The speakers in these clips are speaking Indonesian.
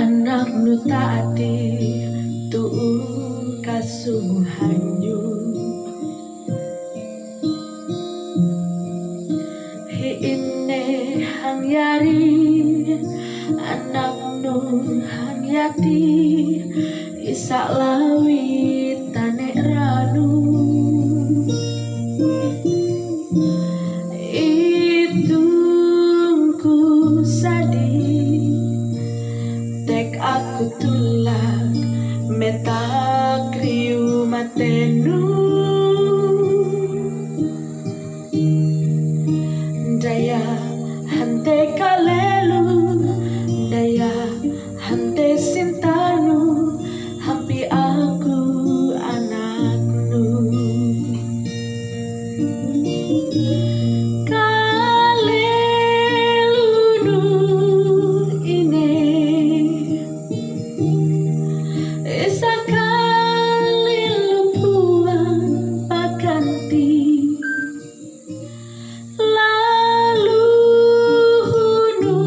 Anak nu taati tuung kasungguhannya hiine hangyari anak nu hangyati isa lawi tanek ranu itungku sadih tek aku tulak metak riu matenu daya hante kalelu daya hante sintanu hampi aku anaknu kalelu ini esa kalilu puang pakanti lalu nu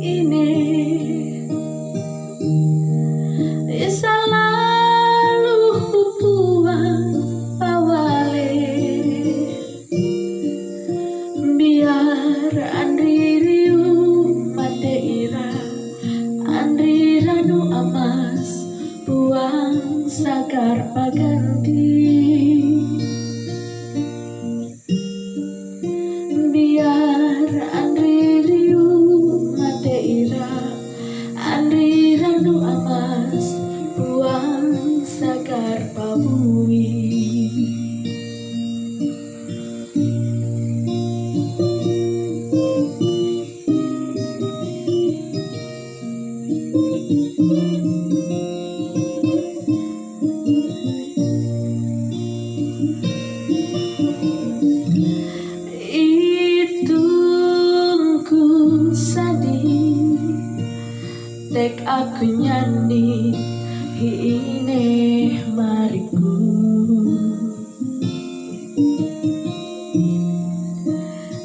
ini esa lalu puang pawale biar andri riu mate ira andri ranu amas puang sagar paganti biar andri riu mate ira andri ranu amas puang sagar pabui. Itungku sadih tek aku nyanyi hiine mariku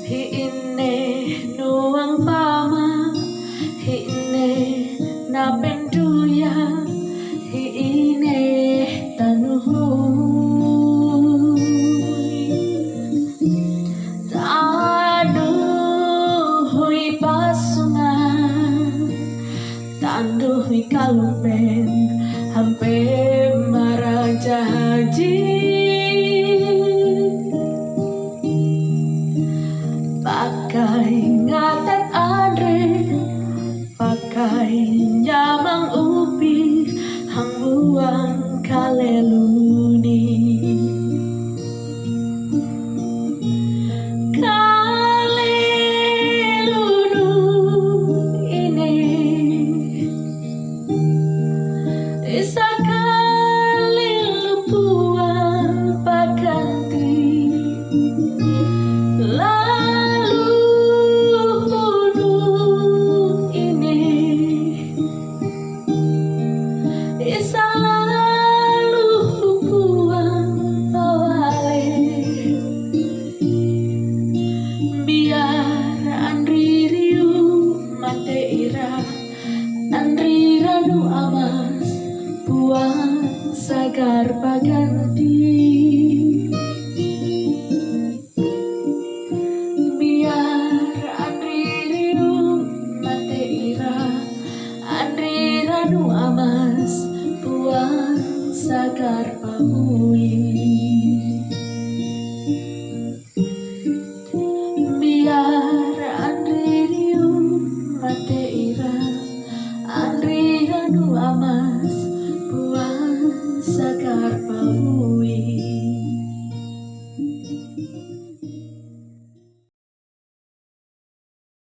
hiine nuang pama hiine napenduya hiine tanuhu tanduhi kalumpen hampe maraja haji pakai ngatet andre pakai nyamang upi hangbuang kaleluni isa kalilu puang paganti lalu nu ini isa lalu puang pawale biar andri riu mate ira andri ranu amas puang sagar paganti biar andri riu mate ira andri ranu amas puang sagar pamui.